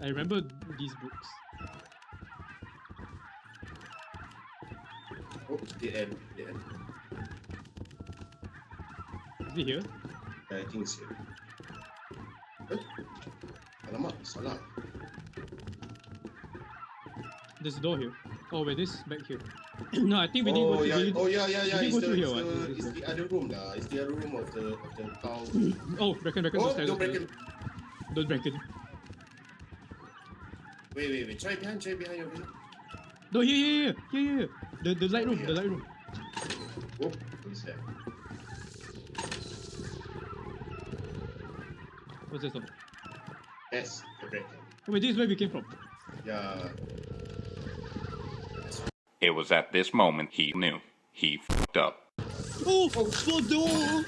I remember these books. Oh, the end. The end. Is it here? I think it's here. Alamak, salah. There's a door here. Oh wait, this is back here. No, I think we didn't go Oh to yeah, the. oh yeah. we didn't go through here, what? It's the other room lah. It's the other room of the town. Oh, Bracken, Oh, those guys, don't break it. Don't Bracken. Wait. Try behind your head. No, here. The light room, the light room. Oh, what is that? What's this one? Yes, the break. Oh wait, this is where we came from. Yeah. It was at this moment he knew he fucked up. Oh, door!